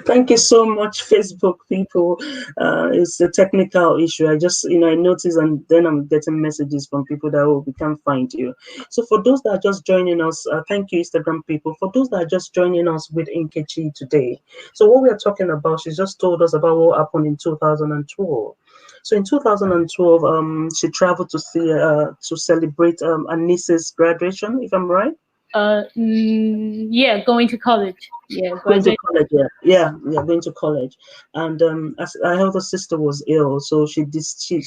Thank you so much, Facebook people. It's a technical issue. I just, I noticed, and then I'm getting messages from people that, oh, we can't find you. So for those that are just joining us, thank you, Instagram people. For those that are just joining us with Nkechi today. So what we are talking about, she just told us about what happened in 2012. So in 2012, she traveled to see to celebrate her niece's graduation, if I'm right. Yeah, going to college. Yeah, Going to graduate. college, yeah, going to college. And as her elder sister was ill, so she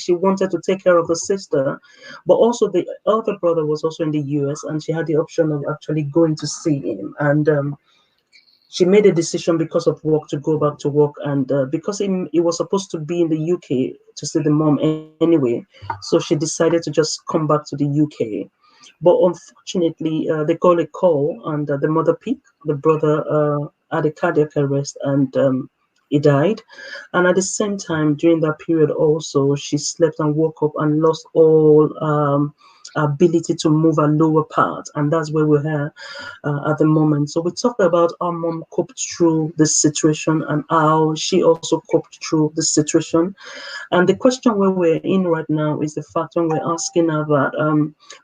wanted to take care of the sister, but also the elder brother was also in the US, and she had the option of actually going to see him. And she made a decision because of work to go back to work, and because he was supposed to be in the UK to see the mom anyway, so she decided to just come back to the UK. But unfortunately, they got a call, and the mother picked. The brother had a cardiac arrest, and he died. And at the same time, during that period, also she slept and woke up and lost all ability to move her lower part, and that's where we're at the moment. So we talked about how mom coped through this situation and how she also coped through this situation. And the question where we're in right now is the fact when we're asking her about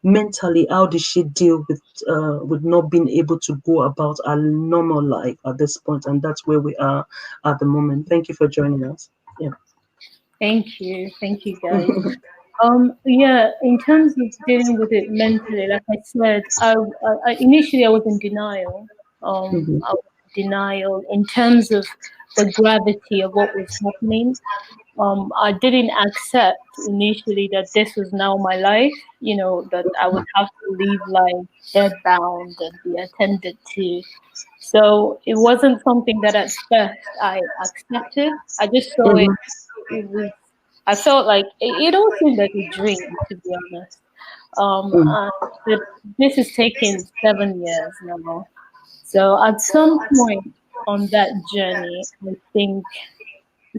mentally, how did she deal with not being able to go about a normal life at this point? And that's where we are at the moment. Thank you for joining us. Yeah. Thank you, guys. Yeah, in terms of dealing with it mentally, like I said, I initially I was in denial. I was in denial in terms of the gravity of what was happening. I didn't accept initially that this was now my life, that I would have to live life bedbound and be attended to. So it wasn't something that at first I accepted. I just saw it. It was. I felt like it all seemed like a dream, to be honest. But this is taking 7 years now. So at some point on that journey, I think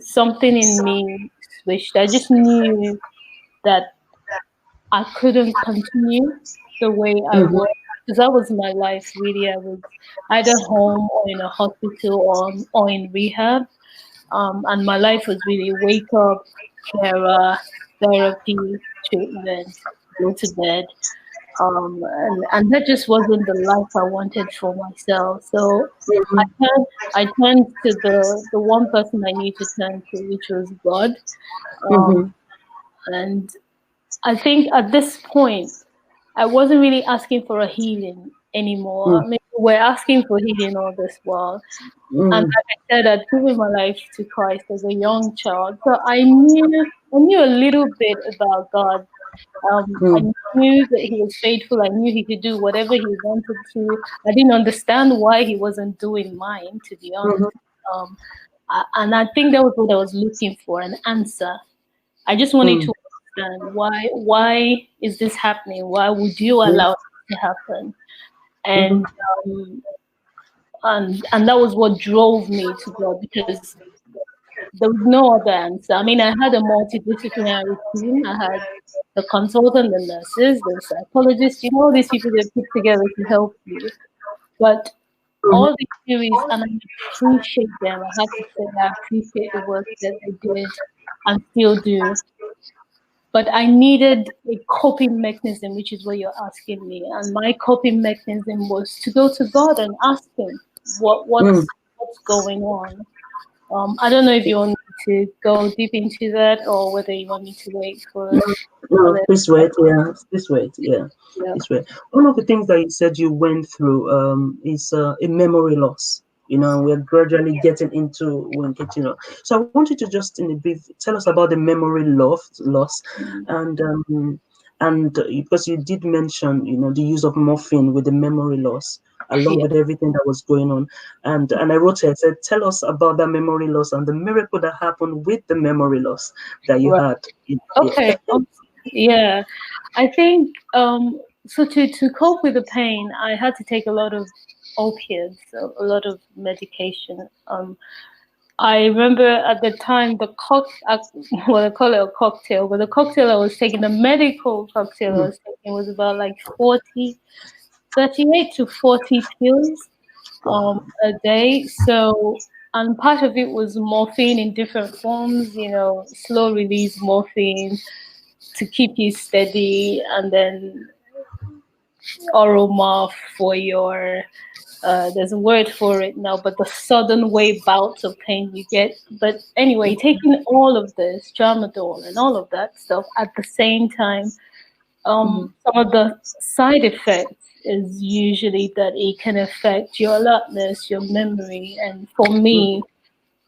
something in me switched. I just knew that I couldn't continue the way I was, because that was my life really. I was either home or in a hospital or in rehab. And my life was really wake up, carer, therapy, treatment, go to bed. And that just wasn't the life I wanted for myself. So I turned to the one person I knew to turn to, which was God. And I think at this point, I wasn't really asking for a healing anymore. I mean, we're asking for healing all this while. And like I said, I'd given my life to Christ as a young child. So I knew a little bit about God. I knew that he was faithful. I knew he could do whatever he wanted to. I didn't understand why he wasn't doing mine, to be honest. And I think that was what I was looking for, an answer. I just wanted to understand why is this happening? Why would you allow it to happen? And and that was what drove me to God, because there was no other answer. I mean, I had a multidisciplinary team. I had the consultant, the nurses, the psychologists, all these people that put together to help you. But all these theories, and I appreciate them. I have to say, I appreciate the work that they did and still do. But I needed a coping mechanism, which is what you're asking me. And my coping mechanism was to go to God and ask Him what's going on. I don't know if you want me to go deep into that, or whether you want me to wait for. No, this way, yeah. This way, yeah. This way. One of the things that you said you went through is a memory loss. We're gradually getting into when So I want you to just in a brief tell us about the memory loss, and because you did mention the use of morphine with the memory loss, along with everything that was going on, and I wrote it. I said, tell us about that memory loss and the miracle that happened with the memory loss that you had. Okay. Yeah, I think so. To cope with the pain, I had to take a lot of opiates, a lot of medication. I remember at the time I call it a cocktail, but the cocktail I was taking, the medical cocktail I was taking, was about like 38 to 40 pills. Wow. a day. So, and part of it was morphine in different forms, slow release morphine to keep you steady, and then oral morph for your there's a word for it now, but the sudden wave bouts of pain you get. But anyway, taking all of this, tramadol and all of that stuff at the same time, Mm-hmm. some of the side effects is usually that it can affect your alertness, your memory, and for me,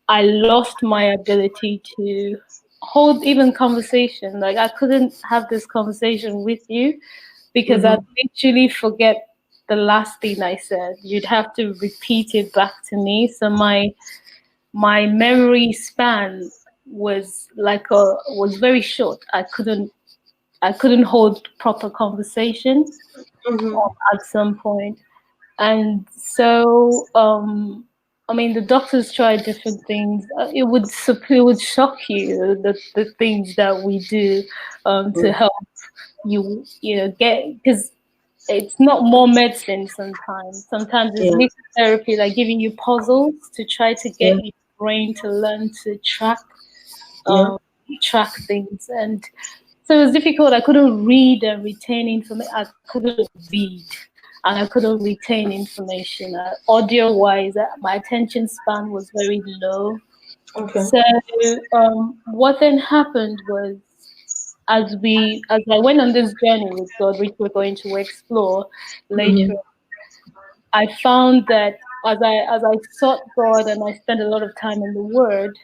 I lost my ability to hold even conversation. Like I couldn't have this conversation with you because I'd Mm-hmm. literally forget the last thing I said. You'd have to repeat it back to me. So my memory span was very short. I couldn't hold proper conversation Mm-hmm. at some point. And so, I mean, the doctors try different things. It would shock you the things that we do to help get, because it's not more medicine sometimes. Sometimes it's Yeah. little therapy, like giving you puzzles to try to Yeah. get your brain to learn to Yeah. um, track things. And so it was difficult. I couldn't read and retain information. I couldn't read and I couldn't retain information. Audio wise, my attention span was very low. Okay. So what then happened was, as I went on this journey with God, which we're going to explore later, Mm-hmm. I found that as I sought God and I spent a lot of time in the Word,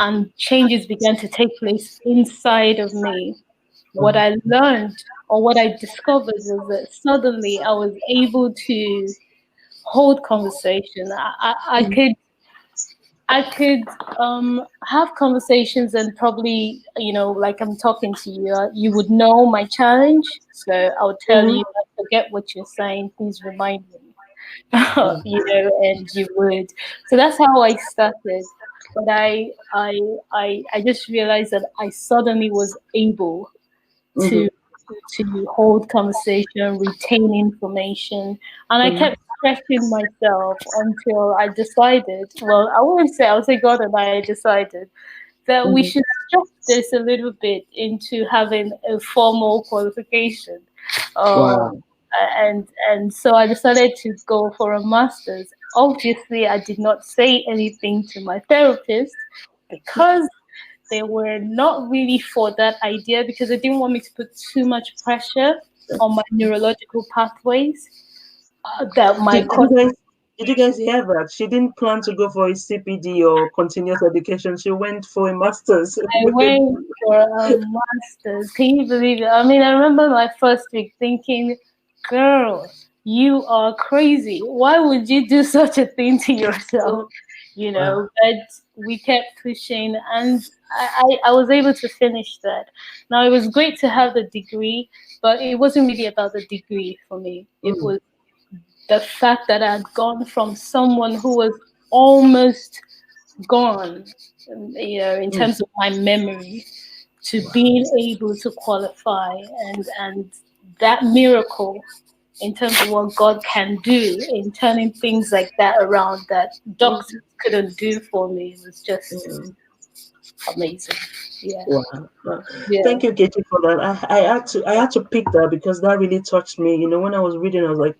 and changes began to take place inside of me. What Wow. I learned or what I discovered was that suddenly I was able to hold conversation. I could have conversations and probably, like I'm talking to you, you would know my challenge. So I would tell Mm-hmm. you, I forget what you're saying, please remind me. Mm-hmm. And you would. So that's how I started. But I just realized that I suddenly was able Mm-hmm. to hold conversation, retain information, and I Mm-hmm. kept stretching myself until I decided. Well, I would say God and I decided that we Mm-hmm. should stretch this a little bit into having a formal qualification. Um, Wow. and so I decided to go for a master's. Obviously, I did not say anything to my therapist because they were not really for that idea, because they didn't want me to put too much pressure on my neurological pathways. That my Did you course. guys hear that? She didn't plan to go for a CPD or continuous education. She went for a master's I with a went for a master's. Can you believe it? I mean, I remember my first week thinking, girl, you are crazy. Why would you do such a thing to yourself? wow. But we kept pushing, and I was able to finish that. Now, it was great to have the degree, but it wasn't really about the degree for me. It Mm, was the fact that I had gone from someone who was almost gone, in mm, terms of my memory, to being able to qualify, and that miracle in terms of what God can do in turning things like that around that doctors mm, couldn't do for me was just mm. amazing. Yeah. Wow. Wow. Yeah. Thank you, Katie, for that. I had to pick that because that really touched me. You know, when I was reading, I was like,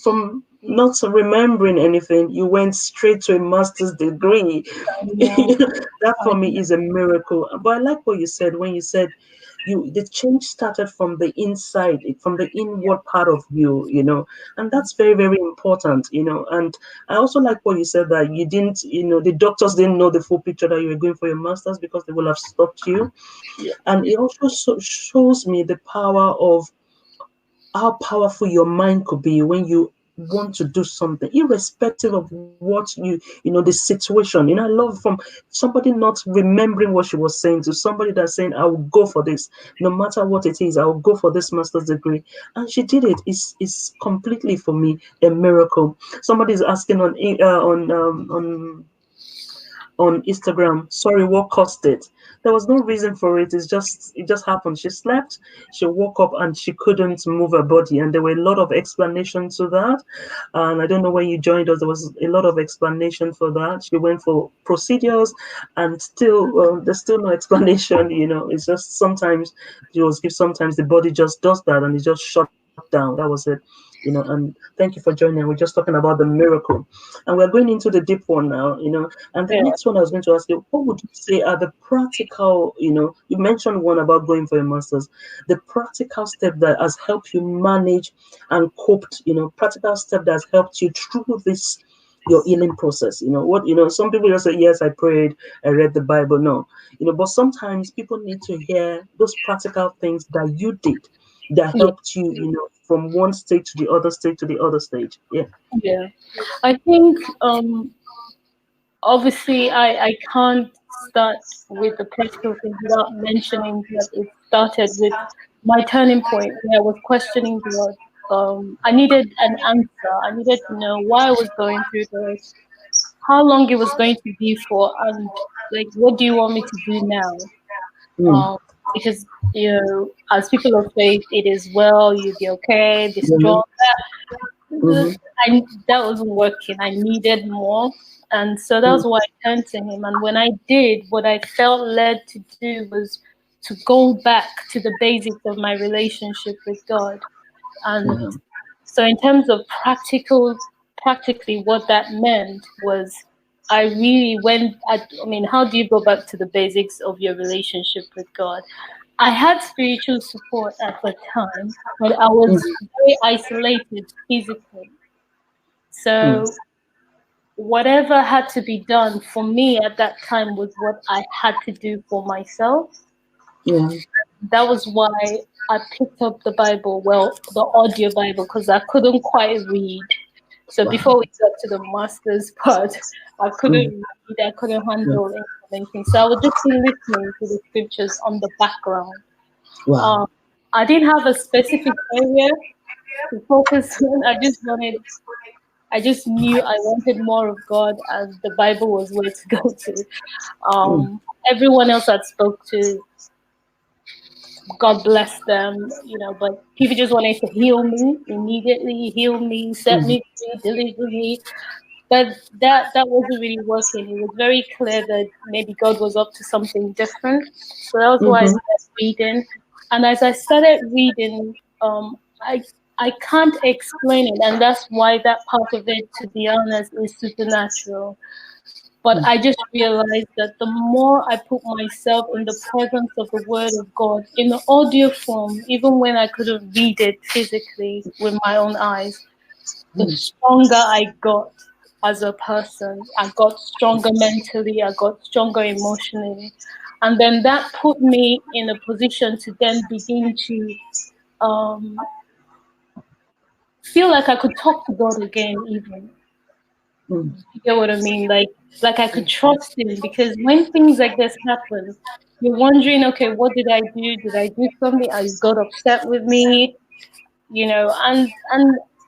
from not remembering anything, you went straight to a master's degree. I know. That I for me know. is a miracle. But I like what you said when you said the change started from the inside, from the Yeah. inward part of you, and that's very, very important, And I also like what you said that you didn't, the doctors didn't know the full picture that you were going for your masters because they will have stopped you. Yeah. And it also shows me the power of how powerful your mind could be when you want to do something, irrespective of what the situation. I love from somebody not remembering what she was saying to somebody that's saying, I will go for this, no matter what it is, I will go for this master's degree. And she did it. It's completely for me a miracle. Somebody's asking on on Instagram, sorry, what caused it? There was no reason for it. It just happened. She slept, she woke up and she couldn't move her body. And there were a lot of explanations to that. And I don't know when you joined us, there was a lot of explanation for that. She went for procedures and still there's still no explanation, it's just sometimes sometimes the body just does that and it just shut down. That was it. And thank you for joining. We're just talking about the miracle. And we're going into the deep one now, and the Yeah. next one I was going to ask you, what would you say are the practical, you mentioned one about going for a master's, the practical step that has helped you manage and coped, practical step that has helped you through this your healing process. Some people just say, yes, I prayed, I read the Bible. No, but sometimes people need to hear those practical things that you did that Yeah. helped you, from one stage to the other stage to the other stage. Yeah. Yeah. I think obviously I can't start with the practical things without mentioning that it started with my turning point where I was questioning God. I needed an answer. I needed to know why I was going through this, how long it was going to be for, and like what do you want me to do now? Mm. Um, because as people of faith, it is well, you'll be okay, be Mm-hmm. strong. Mm-hmm. That wasn't working. I needed more. And so that was why I turned to him. And when I did, what I felt led to do was to go back to the basics of my relationship with God. And Yeah. so in terms of practically what that meant was I really went, I mean, how do you go back to the basics of your relationship with God? I had spiritual support at the time, but I was Mm-hmm. very isolated physically. Mm. So whatever had to be done for me at that time was what I had to do for myself. Yeah. That was why I picked up the Bible, well, the audio Bible, because I couldn't quite read. So Wow. before we got to the master's part, I couldn't Mm. read, I couldn't Yeah. handle information. So I would just be listening to the scriptures on the background. Wow. Um, I didn't have a specific area to focus on. I just knew I wanted more of God, and the Bible was where to go to. Mm. Everyone else I spoke to, God bless them, but people just wanted to heal me immediately, heal me, set Mm. me free, deliver me. But that wasn't really working. It was very clear that maybe God was up to something different. So that was why I Mm-hmm. started reading. And as I started reading, I can't explain it, and that's why that part of it, to be honest, is supernatural. But Mm. I just realized that the more I put myself in the presence of the Word of God in the audio form, even when I couldn't read it physically with my own eyes, the Mm. stronger I got as a person. I got stronger mentally, I got stronger emotionally. And then that put me in a position to then begin to um, feel like I could talk to God again, even. Mm. You get what I mean? Like I could trust him, because when things like this happen, you're wondering, okay, what did I do? Did I do something? Is God upset with me? And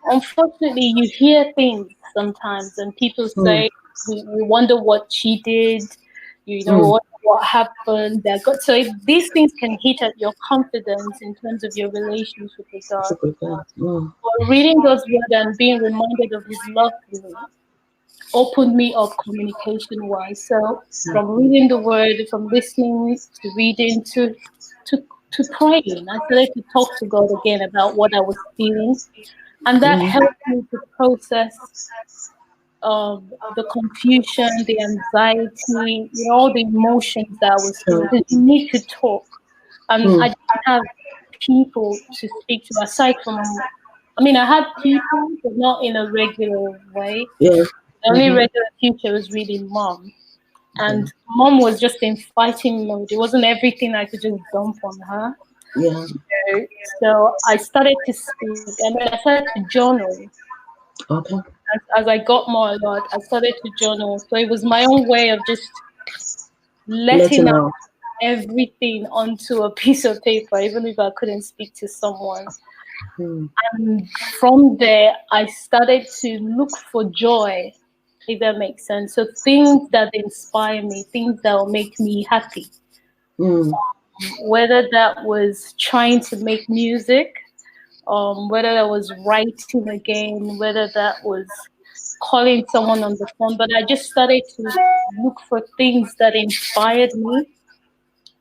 unfortunately you hear things sometimes and people Mm. say we wonder what she did, Mm. what happened that God. So these things can hit at your confidence in terms of your relationship with God. Super good. Mm. But reading God's word and being reminded of his love for me opened me up communication wise. So from reading the word, from listening to reading to to praying, I started to talk to God again about what I was feeling, and that Mm. helped me to process the confusion, the anxiety, all the emotions that I was feeling. Mm. Because you need to talk, and I Mm. didn't have people to speak to aside from. I mean, I had people, but not in a regular way. Yeah. The only Mm-hmm. regular teacher was really mom. Yeah. And mom was just in fighting mode. It wasn't everything I could just dump on her. Yeah. So I started to speak, and then I started to journal. Okay. As I got more alert, I started to journal. So it was my own way of just letting Letting out out. everything onto a piece of paper, even if I couldn't speak to someone. Mm. And from there, I started to look for joy. if that makes sense. So things that inspire me, things that will make me happy, Mm. whether that was trying to make music, whether that was writing again, whether that was calling someone on the phone. But I just started to look for things that inspired me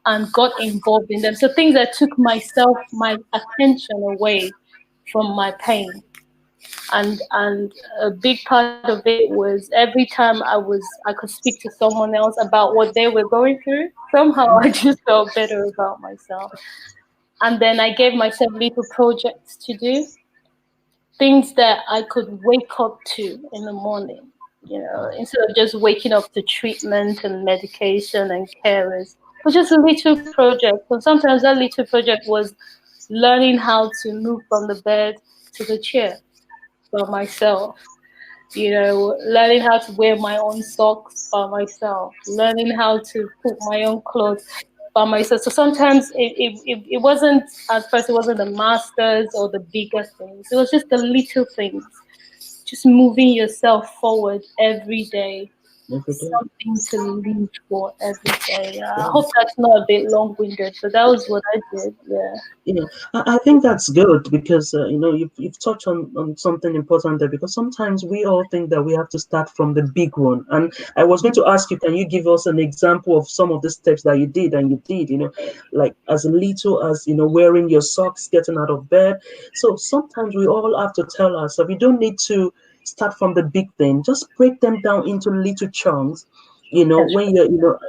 and got involved in them. So things that took my attention away from my pain. And a big part of it was every time I could speak to someone else about what they were going through, somehow I just felt better about myself. And then I gave myself little projects to do, things that I could wake up to in the morning, instead of just waking up to treatment and medication and carers, but just a little project. So sometimes that little project was learning how to move from the bed to the chair by myself, learning how to wear my own socks by myself, learning how to put my own clothes by myself. So sometimes it wasn't, at first, it wasn't the masters or the bigger things. It was just the little things, just moving yourself forward every day, Every day. something to live for every day. I hope that's not a bit long-winded, but that was what I did. Yeah. Yeah, I think that's good because you've touched on something important there, because sometimes we all think that we have to start from the big one. And I was going to ask you, can you give us an example of some of the steps that you did and you did, like as little as wearing your socks, getting out of bed. So sometimes we all have to tell ourselves we don't need to start from the big thing. Just break them down into little chunks. That's When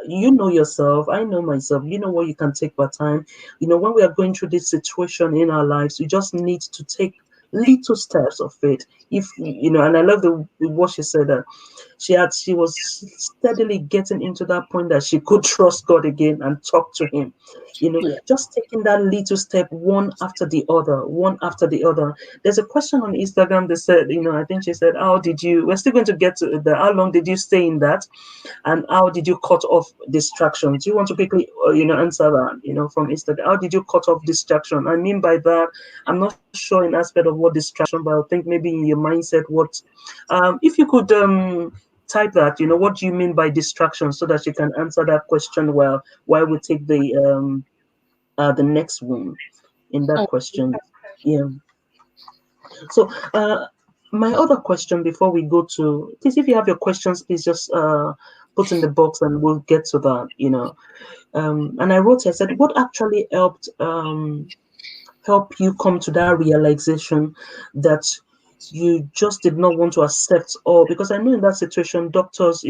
you know yourself, I know myself, you know what you can take by time. When we are going through this situation in our lives, we just need to take little steps of faith. If and I love the what she said, that she was steadily getting into that point that she could trust God again and talk to him. yeah. Just taking that little step, one after the other, one after the other. There's a question on Instagram that said, I think she said, how did you, we're still going to get to the, how long did you stay in that, and how did you cut off distractions? Do you want to quickly answer that, from Instagram? How did you cut off distraction? I mean by that, I'm not sure in aspect of what distraction, but I think maybe in your mindset, what if you could type that, what do you mean by distraction, so that you can answer that question well, while we take the next one in that Oh, question. Yeah. So my other question before we go to, please, if you have your questions, please just put in the box and we'll get to that. And I wrote, I said, what actually help you come to that realization that you just did not want to accept all? Because I know in that situation, doctors,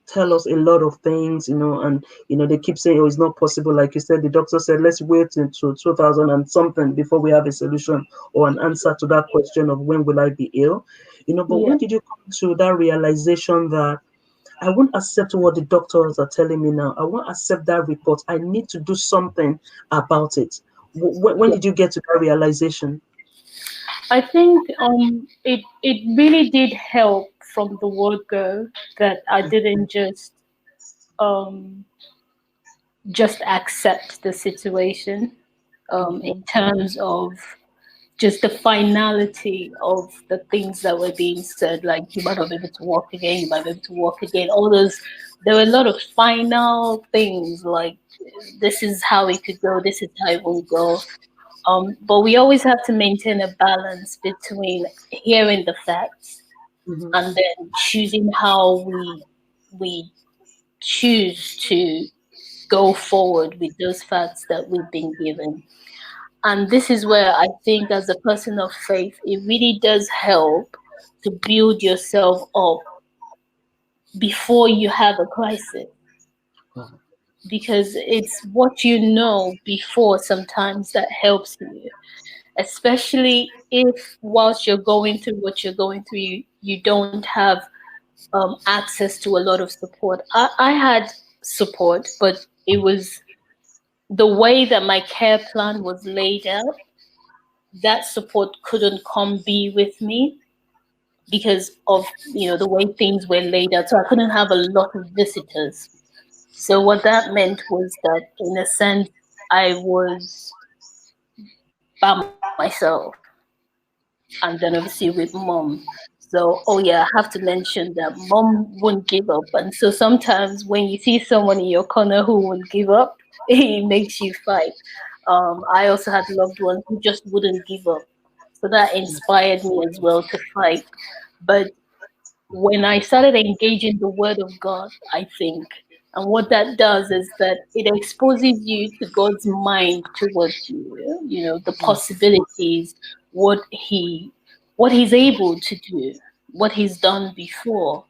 tell us a lot of things, and they keep saying, oh, it's not possible. Like you said, the doctor said, let's wait until 2000 and something before we have a solution or an answer to that question of when will I be ill. But yeah. when did you come to that realization that I won't accept what the doctors are telling me now? I won't accept that report. I need to do something about it. When Yeah. did you get to that realization? I think it really did help from the word go that I didn't um just accept the situation, in Okay. terms of just the finality of the things that were being said, like you might not be able to walk again, you might be able to walk again, all those. There were a lot of final things, like this is how it could go, this is how it will go. But we always have to maintain a balance between hearing the facts Hmm. and then choosing how we choose to go forward with those facts that we've been given. And this is where I think, as a person of faith, it really does help to build yourself up before you have a crisis, Wow. because it's what you know before sometimes that helps you, especially if whilst you're going through what you're going through, you don't have access to a lot of support. I had support, but it was the way that my care plan was laid out. That support couldn't come be with me because of the way things were laid out. So I couldn't have a lot of visitors. So what that meant was that, in a sense, I was by myself, and then obviously with mom. So, oh yeah, I have to mention that mom won't give up. And so sometimes when you see someone in your corner who won't give up, it makes you fight. I also had loved ones who just wouldn't give up. So that inspired me as well to fight. But when I started engaging the word of God, I think, and what that does is that it exposes you to God's mind towards you, the possibilities, what he what he's able to do, what he's done before.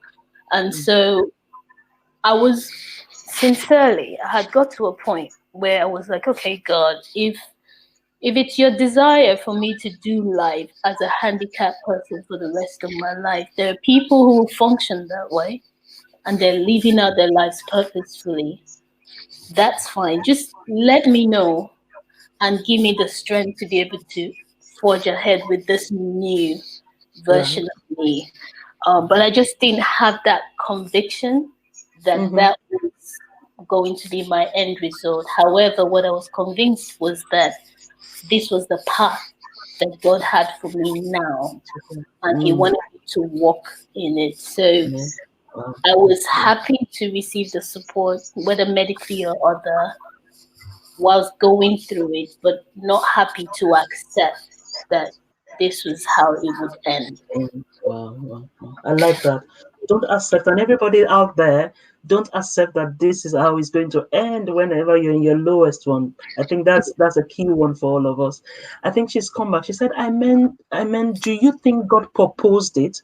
And so I was sincerely, I had got to a point where I was like, okay, God, if it's your desire for me to do life as a handicapped person for the rest of my life, there are people who function that way and they're living out their lives purposefully. That's fine. Just let me know and give me the strength to be able to forge ahead with this new Right. version of me. But I just didn't have that conviction that Mm-hmm. that was going to be my end result. However, what I was convinced was that this was the path that God had for me now, and He Mm. wanted me to walk in it. So Yeah. Wow. I was Yeah. happy to receive the support, whether medically or other, whilst going through it, but not happy to accept that this was how it would end. Wow, wow, wow. I like that. Don't accept, and everybody out there, don't accept that this is how it's going to end whenever you're in your lowest one. I think that's a key one for all of us. I think she's come back. She said, I meant, do you think God proposed it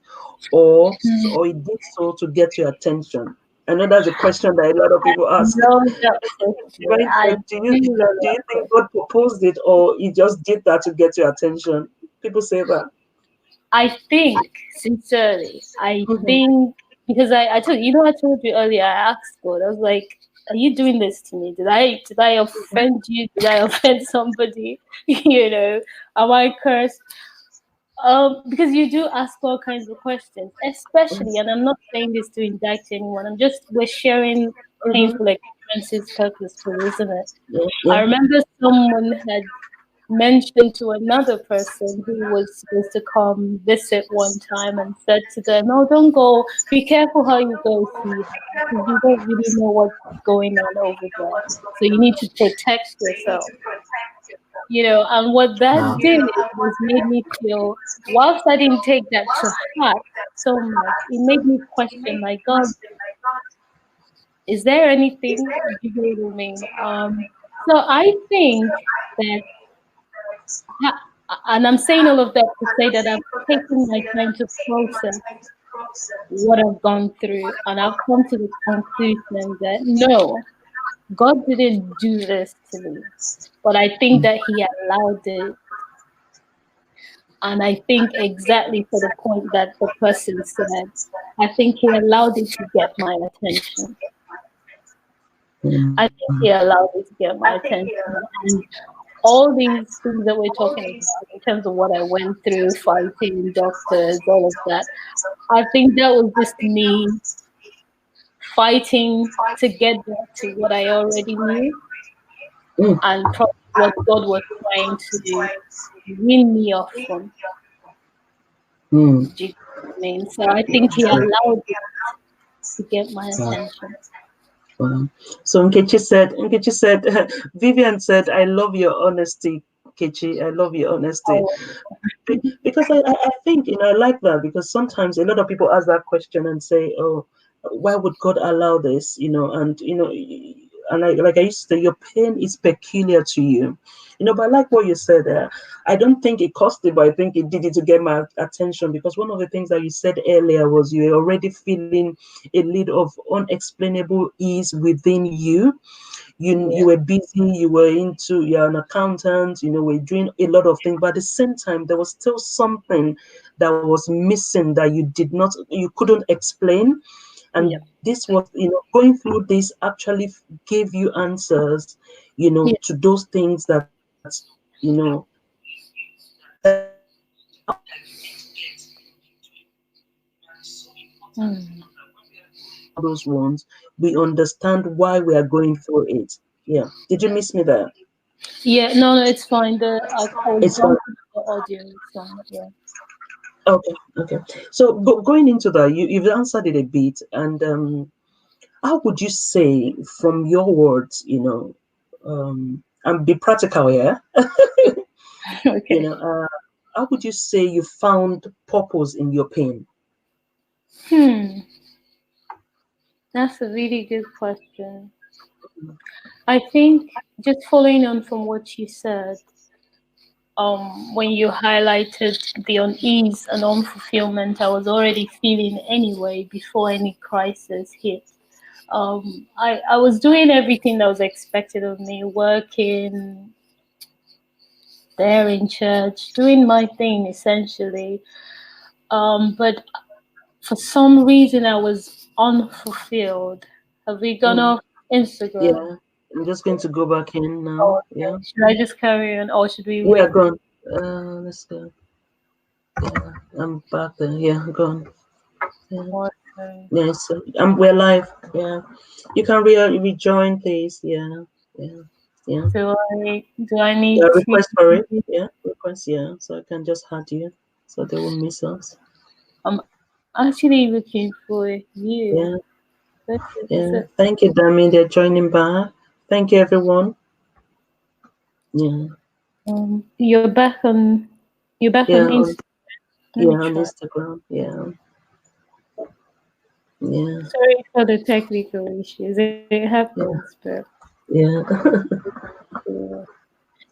or he did so to get your attention? I know that's a question that a lot of people ask. Love that question. Right? I do love Do you that think question. God proposed it or he just did that to get your attention? People say that. I think, sincerely, I Mhm. think, because I told you earlier, I asked God, I was like, are you doing this to me? Did I offend you? Did I offend somebody? Am I cursed? Because you do ask all kinds of questions, especially, and I'm not saying this to indict anyone. We're sharing Mhm. painful experiences purposefully, isn't it? Yeah, I yeah. remember someone had mentioned to another person who was supposed to come visit one time and said to them, "Oh, don't go. Be careful how you go see her because you don't really know what's going on over there. So you need to protect yourself." And what that Wow. did was made me feel, whilst I didn't take that to heart so much, it made me question, my God, is there anything? Do you know what I mean? So I think that, and I'm saying all of that to say that I've taken my time to process what I've gone through, and I've come to the conclusion that no, God didn't do this to me, but I think that He allowed it. And I think exactly for the point that the person said, I think He allowed it to get my attention. I think He allowed it to get my attention. And all these things that we're talking about, in terms of what I went through, fighting doctors, all of that, I think that was just me fighting to get back to what I already knew, Mm, and probably what God was trying to wean me off from. mm. Do you know what I mean? So I think He allowed it to get my Wow. attention. Wow. So Nkechi said, Vivian said, I love your honesty, Nkechi. I love your honesty. Oh, Because I think, I like that because sometimes a lot of people ask that question and say, oh, why would God allow this? And like I used to say, your pain is peculiar to you. But I like what you said there. I don't think it cost it, but I think it did it to get my attention because one of the things that you said earlier was you were already feeling a little of unexplainable ease within you. You yeah. were busy, you're an accountant, we're doing a lot of things, but at the same time there was still something that was missing that you couldn't explain. And Yeah. this was, going through this actually gave you answers, Yeah. to those things that, Mm. all those ones, we understand why we are going through it. Yeah. Did you miss me there? Yeah, no, no, it's fine. I was It's fine. jumping the audio. It's fine. Yeah. Okay, okay. So going into that, you've answered it a bit, and how would you say, from your words, and be practical here, you Okay. know, how would you say you found purpose in your pain? Hmm. That's a really good question. I think just following on from what you said, when you highlighted the unease and unfulfillment I was already feeling anyway before any crisis hit. I was doing everything that was expected of me, working there in church, doing my thing essentially. But for some reason, I was unfulfilled. Have we gone Mm, off Instagram? yeah, I'm just going to go back in now. Oh, Yeah, okay. Should I just carry on or should we yeah, wait? go on. Let's go. Yeah, I'm back there. Yeah, go on. Yeah, Okay. yeah. So we're live. Yeah, you can rejoin, please. Yeah, yeah, yeah. Do I Yeah, need to? request for it. Yeah, request. Yeah, so I can just add you, so they won't miss us. I'm actually looking for you. Yeah, Where is it? yeah. Thank you, Dami. They're joining back. Thank you, everyone. Yeah, You're back on yeah, Instagram. Let me on try. Instagram. Yeah, yeah, Sorry for the technical issues. It happens, yeah, but yeah. uh,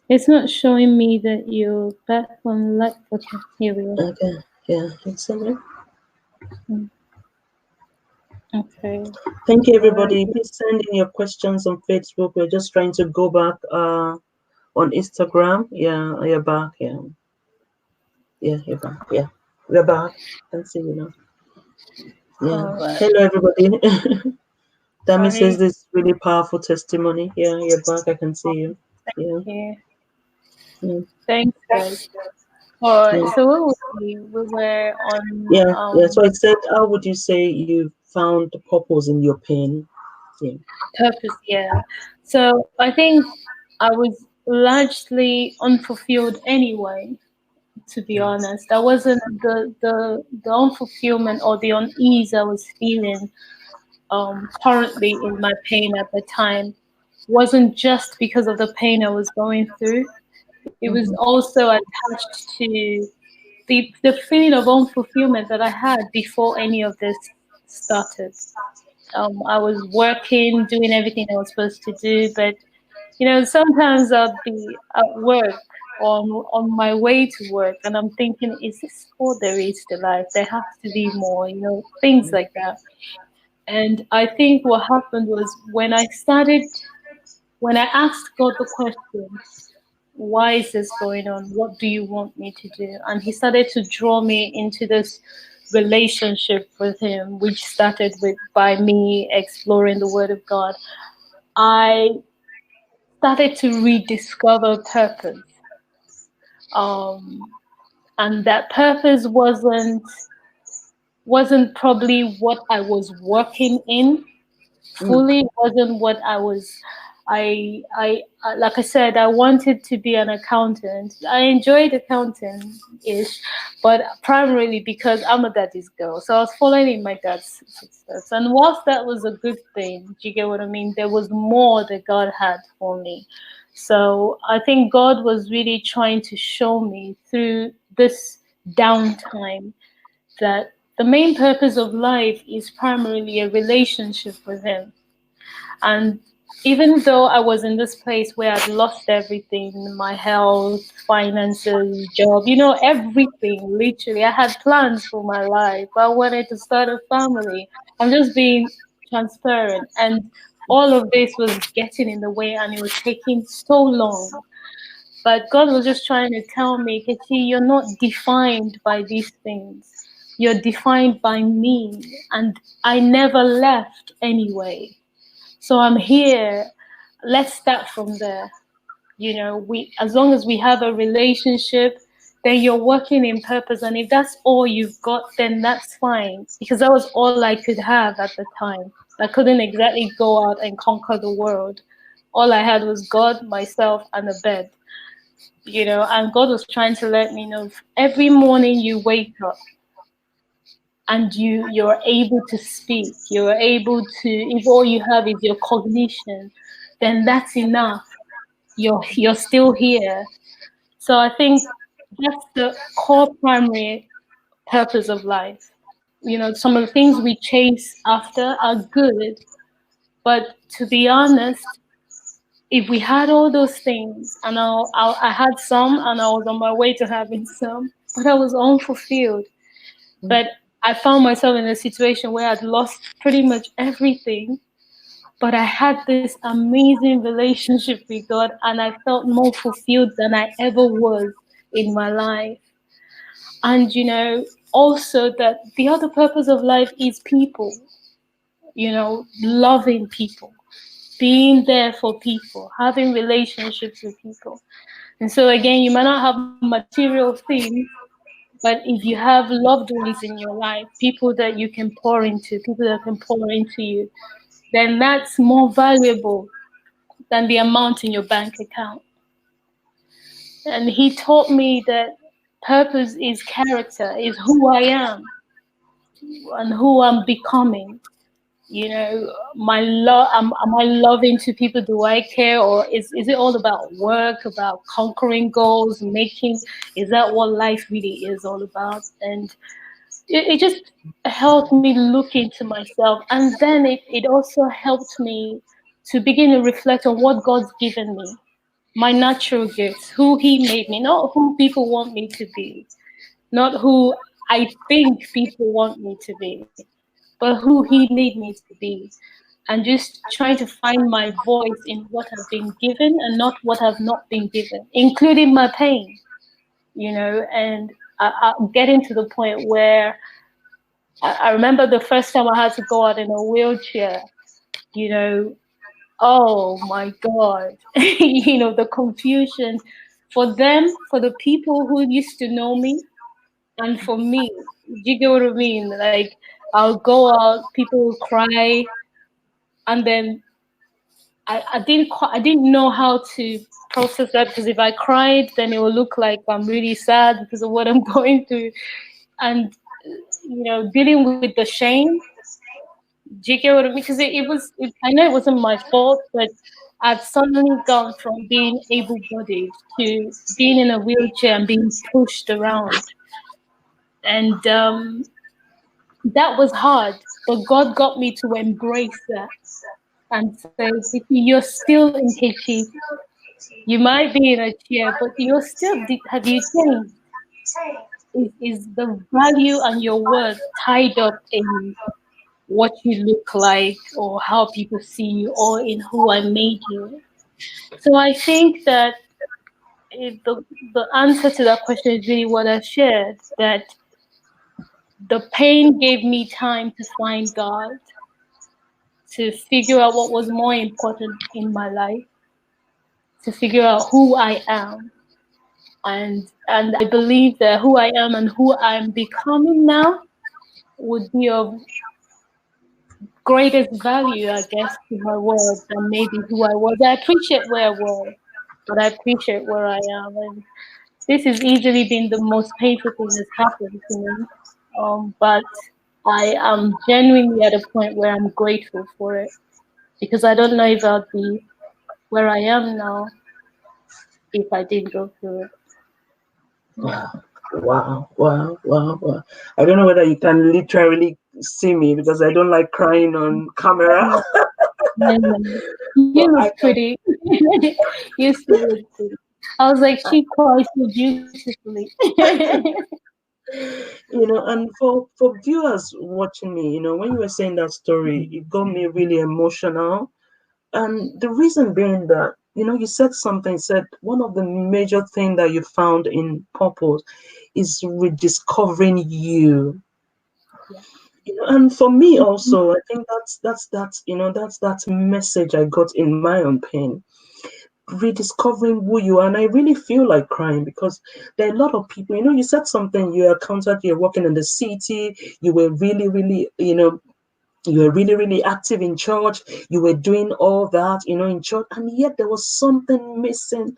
it's not showing me that you're back on live. Okay, here we are. Okay, yeah. Excellent. Mm, Okay. Thank you, Alright. everybody. Please send in your questions on Facebook. We're just trying to go back on Instagram. Yeah, you're back. Yeah, yeah, you're back. Yeah, we're back. Can see you now. Yeah. Alright. Hello, everybody. Dami says Sorry. this really powerful testimony. Yeah, you're back. I can see you. Yeah, Yeah. yeah, Thanks, guys. Alright. yeah, So what were we were on yeah. So I said, how would you say you found purpose in your pain? Yeah. purpose. Yeah. So I think I was largely unfulfilled anyway. To be honest, that wasn't the unfulfillment or the unease I was feeling currently in my pain at the time wasn't just because of the pain I was going through. It was Mm-hmm. also attached to the feeling of unfulfillment that I had before any of this started. I was working, doing everything I was supposed to do, but sometimes I'll be at work on my way to work, and I'm thinking, is this all there is to life? There has to be more, things like that. And I think what happened was when I asked God the question, why is this going on? What do you want me to do? And He started to draw me into this relationship with Him, which started by me exploring the Word of God. I started to rediscover purpose. Um, and that purpose wasn't probably what I was working in Mm, fully, wasn't what I was. Like I said, I wanted to be an accountant. I enjoyed accounting ish, but primarily because I'm a daddy's girl, so I was following in my dad's footsteps. And whilst that was a good thing, do you get what I mean? There was more that God had for me. So I think God was really trying to show me through this downtime that the main purpose of life is primarily a relationship with Him. And even though I was in this place where I'd lost everything, my health, finances, job, everything, literally, I had plans for my life. I wanted to start a family. I'm just being transparent. And all of this was getting in the way and it was taking so long. But God was just trying to tell me, Kechi, you're not defined by these things. You're defined by me. And I never left anyway. So I'm here. Let's start from there. We as long as we have a relationship, then you're working in purpose. And if that's all you've got, then that's fine. Because that was all I could have at the time. I couldn't exactly go out and conquer the world. All I had was God, myself, and a bed. And God was trying to let me know every morning you wake up and you're able to speak, you're able to, if all you have is your cognition, then that's enough. You're still here. So I think that's the core primary purpose of life. Some of the things we chase after are good, but to be honest, if we had all those things, and I had some, and I was on my way to having some, but I was unfulfilled. But I found myself in a situation where I'd lost pretty much everything, but I had this amazing relationship with God, and I felt more fulfilled than I ever was in my life. And also that the other purpose of life is people, loving people, being there for people, having relationships with people. And so again, you might not have material things, but if you have loved ones in your life, people that you can pour into, people that can pour into you, then that's more valuable than the amount in your bank account. And he taught me that purpose is character, is who I am and who I'm becoming. My love, am I loving to people? Do I care? Or is it all about work, about conquering goals, is that what life really is all about? And it just helped me look into myself. And then it also helped me to begin to reflect on what God's given me, my natural gifts, who He made me, not who people want me to be, not who I think people want me to be, but who He made me to be. And just trying to find my voice in what I've been given and not what I've not been given, including my pain, and I'm getting to the point where I remember the first time I had to go out in a wheelchair, you know, oh my God, the confusion for them, for the people who used to know me, and for me. Do you get what I mean? Like, I'll go out, people will cry, and then I didn't know how to process that, because if I cried, then it will look like I'm really sad because of what I'm going through, and dealing with the shame. Do you get what I mean? Because I know it wasn't my fault, but I've suddenly gone from being able-bodied to being in a wheelchair and being pushed around. And that was hard, but God got me to embrace that and say, you're still in Nkechi. You might be in a chair, but you're still, have you changed? Is the value and your worth tied up in what you look like or how people see you or in who I made you? So I think that the answer to that question is really what I shared, that the pain gave me time to find God, to figure out what was more important in my life, to figure out who I am. And I believe that who I am and who I'm becoming now would be of greatest value, I guess, to my world than maybe who I was. I appreciate where I was, but I appreciate where I am. And this has easily been the most painful thing that's happened to me. But I am genuinely at a point where I'm grateful for it, because I don't know if I'd be where I am now if I didn't go through it. Wow, wow, wow, wow, wow. I don't know whether you can literally see me because I don't like crying on camera. You But I look can, pretty. You still look pretty. I was like, she cries so beautifully. and for viewers watching me, when you were saying that story, it got me really emotional. And the reason being that, you said something, said one of the major things that you found in purpose is rediscovering you. Yeah. And for me also, I think that's that message I got in my own pain, rediscovering who you are. And I really feel like crying because there are a lot of people, you said something, you encountered, you're working in the city, you were really, really, You were really, really active in church. You were doing all that, in church, and yet there was something missing.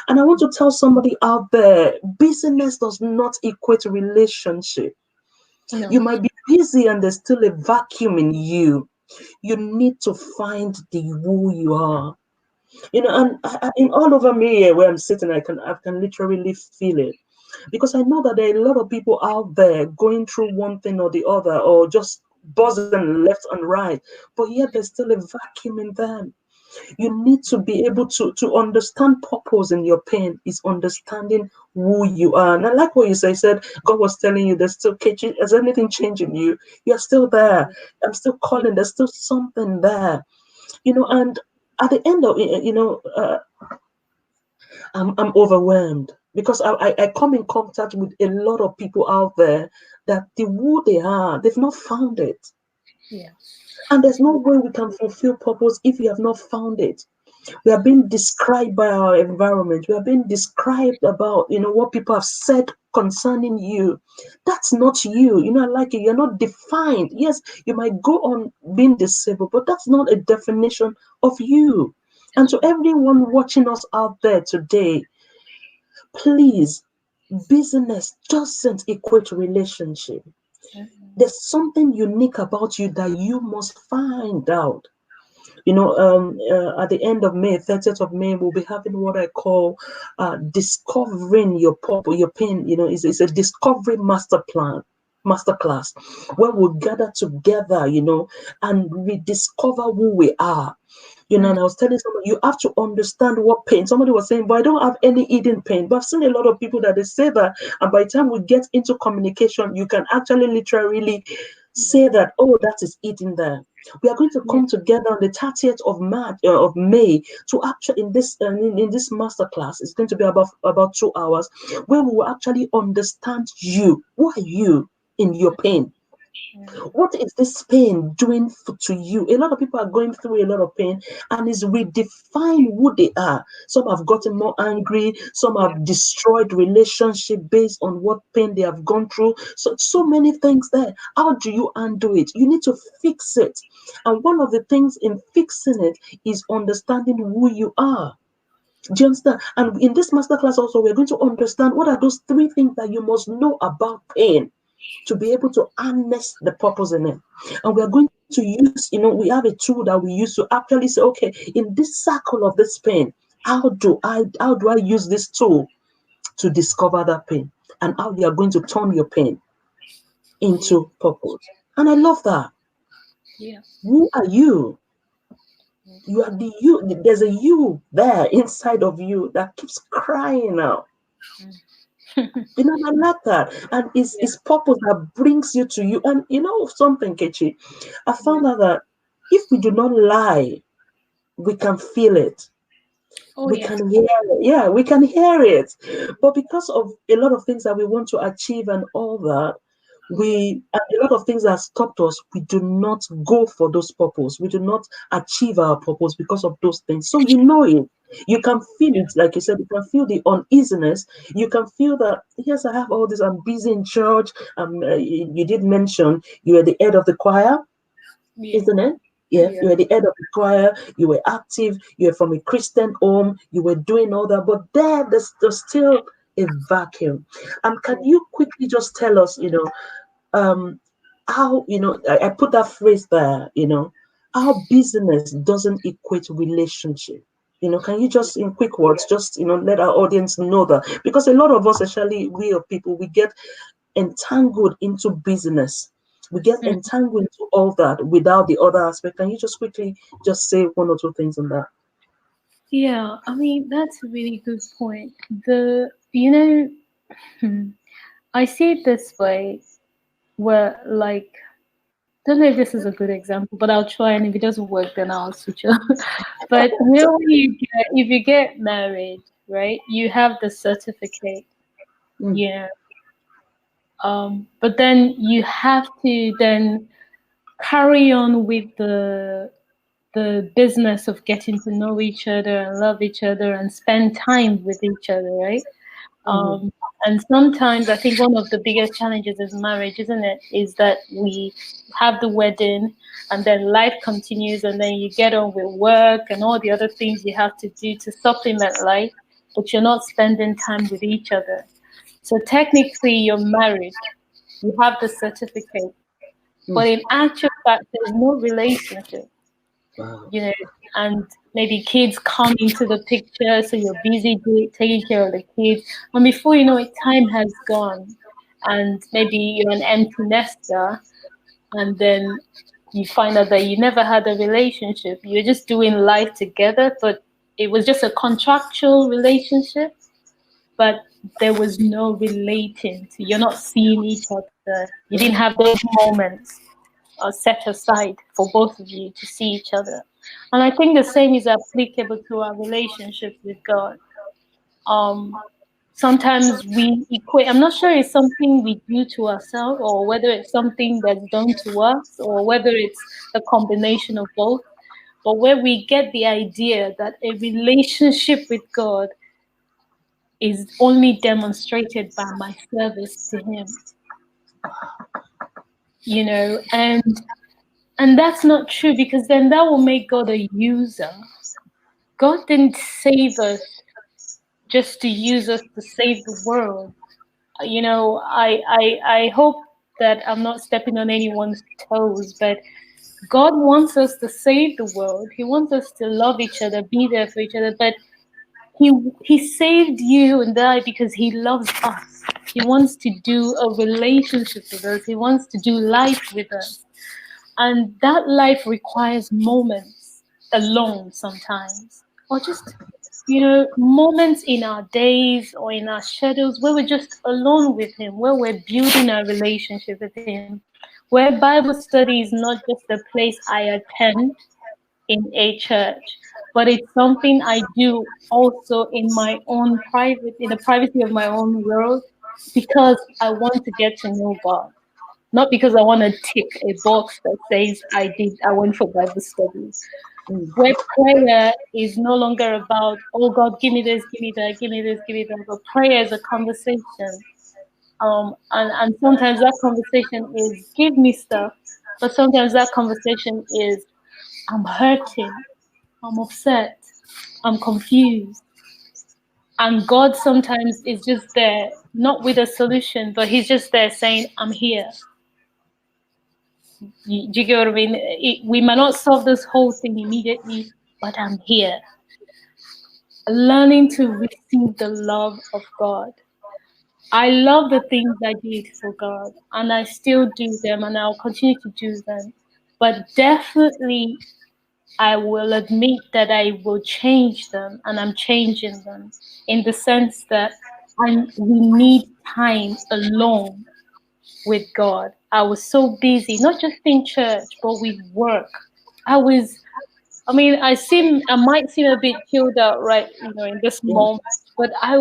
And I want to tell somebody out there, busyness does not equate relationship. No. You might be busy and there's still a vacuum in you. You need to find the who you are. And in all over me here where I'm sitting, I can literally feel it. Because I know that there are a lot of people out there going through one thing or the other, or just buzzing left and right, but yet there's still a vacuum in them. You need to be able to understand purpose in your pain is understanding who you are. And I like what you said God was telling you there's still, has anything changed in you? You're still there. I'm still calling. There's still something there. And at the end of it, I'm overwhelmed because I come in contact with a lot of people out there that the who they are, they've not found it. Yeah. And there's no way we can fulfill purpose if we have not found it. We are being described by our environment. We are being described about, what people have said concerning you. That's not you. I like it. You're not defined. Yes, you might go on being disabled, but that's not a definition of you. And to everyone watching us out there today, please, business doesn't equate relationship. There's something unique about you that you must find out. At the end of May, 30th of May, we'll be having what I call discovering your purpose, your pain. It's a discovery masterclass, where we'll gather together, and rediscover who we are. And I was telling someone, you have to understand what pain. Somebody was saying, but I don't have any hidden pain. But I've seen a lot of people that they say that, and by the time we get into communication, you can actually literally say that, oh, that is hidden there. We are going to come together on the 30th of March of May to actually in this masterclass. It's going to be about 2 hours, where we will actually understand you. Who are you in your pain? What is this pain doing to you? A lot of people are going through a lot of pain, and it's redefine who they are. Some have gotten more angry, some have destroyed relationship based on what pain they have gone through. So many things there. How do you undo it? You need to fix it. And one of the things in fixing it is understanding who you are. Do you understand? And in this masterclass also, we're going to understand what are those 3 things that you must know about pain to be able to harness the purpose in it. And we are going to use, we have a tool that we use to actually say, okay, in this circle of this pain, how do I use this tool to discover that pain, and how you are going to turn your pain into purpose. And I love that. Yeah. Who are you? You are the you. There's a you there inside of you that keeps crying out. I like that. And it's purpose that brings you to you. And something, Kechi, I found out that if we do not lie, we can feel it. Oh We yeah. can hear it. Yeah, we can hear it. But because of a lot of things that we want to achieve and all that, and a lot of things that stopped us, we do not go for those purpose. We do not achieve our purpose because of those things. So it. You can feel it, like you said, you can feel the uneasiness. You can feel that, yes, I have all this, I'm busy in church. You did mention you were the head of the choir, isn't it? Yeah, you were the head of the choir, you were active, you were from a Christian home, you were doing all that, but there's still a vacuum. Can you quickly just tell us, how, I put that phrase there, how business doesn't equate relationship. Can you just in quick words, just, let our audience know that? Because a lot of us, especially we of people, we get entangled into business. We get entangled into all that without the other aspect. Can you just quickly just say 1 or 2 things on that? Yeah, I mean that's a really good point. I see it this way, where like, don't know if this is a good example, but I'll try, and if it doesn't work, then I'll switch up. But if you get married, right, you have the certificate, Mm, yeah. But then you have to then carry on with the business of getting to know each other and love each other and spend time with each other, right? mhm, Um, And sometimes I think one of the biggest challenges is marriage, isn't it? Is that we have the wedding and then life continues and then you get on with work and all the other things you have to do to supplement life, but you're not spending time with each other. So technically you're married, you have the certificate, but in actual fact there's no relationship, Wow. you know, and maybe kids come into the picture, so you're busy taking care of the kids, and before you know it, time has gone, and maybe you're an empty nester, and then you find out that you never had a relationship. You're just doing life together, but it was just a contractual relationship, but there was no relating. So you're not seeing each other. You didn't have those moments set aside for both of you to see each other. And I think the same is applicable to our relationship with God. Um, Sometimes we equate, I'm not sure it's something we do to ourselves or whether it's something that's done to us or whether it's a combination of both, but where we get the idea that a relationship with God is only demonstrated by my service to Him, you know, and that's not true, because then that will make God a user. God didn't save us just to use us to save the world. You know, I hope that I'm not stepping on anyone's toes, but God wants us to save the world. He wants us to love each other, be there for each other, but he saved you and I because he loves us. He wants to do a relationship with us. He wants to do life with us. And that life requires moments alone sometimes, or just, you know, moments in our days or in our shadows where we're just alone with Him, where we're building our relationship with Him, where Bible study is not just a place I attend in a church, but it's something I do also in my own private, in the privacy of my own world, because I want to get to know God, not because I want to tick a box that says I went for Bible study. Where prayer is no longer about, oh God, give me this, give me that, give me this, give me that, but prayer is a conversation. And sometimes that conversation is give me stuff, but sometimes that conversation is I'm hurting, I'm upset, I'm confused. And God sometimes is just there, not with a solution, but He's just there saying, I'm here. Do you get what I mean? We might not solve this whole thing immediately, but I'm here. Learning to receive the love of God. I love the things I did for God, and I still do them, and I'll continue to do them. But definitely, I will admit that I will change them, and I'm changing them in the sense that we need time alone with God. I was so busy, not just in church, but with work. I might seem a bit chilled out right, in this moment, but it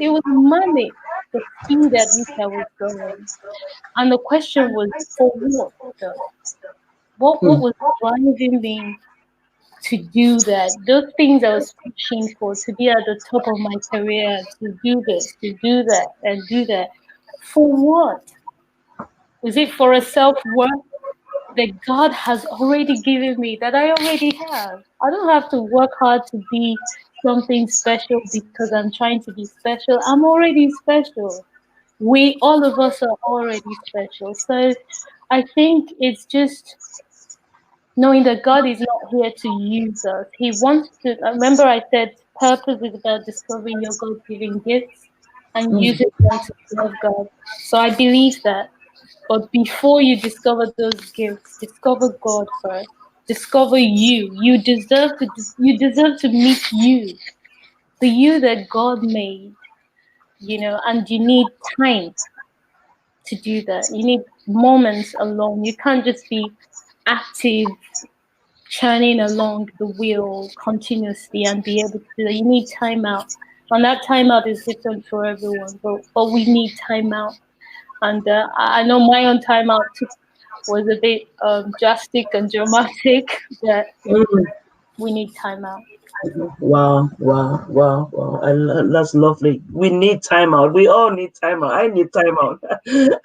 was manic, the speed at which I was going. And the question was, for what though? What was driving me to do that? Those things I was pushing for, to be at the top of my career, to do this, to do that, and do that. For what? Is it for a self-worth that God has already given me, that I already have? I don't have to work hard to be something special because I'm trying to be special. I'm already special. All of us are already special. So I think it's just knowing that God is not here to use us. He wants to, remember I said purpose is about discovering your God-given gifts and using them to serve God. So I believe that. But before you discover those gifts, discover God first. Discover you. You deserve to meet you, the you that God made, and you need time to do that. You need moments alone. You can't just be active, churning along the wheel continuously and be able to do that. You need time out. And that time out is different for everyone, but we need time out. And I know my own time out was a bit drastic and dramatic, but We need time out. Wow, wow, wow, wow. That's lovely. We need time out. We all need time out. I need time out.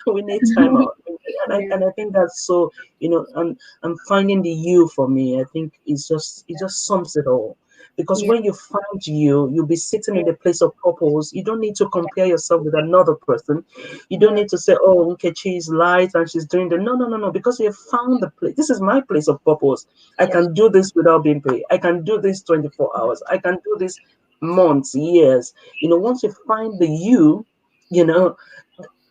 We need time out. Yeah. And I think that's so, and I'm finding the you for me. I think it just sums it all. Because Yeah. when you find you'll be sitting Yeah. in the place of purpose. You don't need to compare yourself with another person. You don't Yeah. need to say, oh, okay, she's light and she's doing the no, no, no, no. Because you have found the place. This is my place of purpose. I Yes. can do this without being paid. I can do this 24 hours. I can do this months, years. Once you find the you know,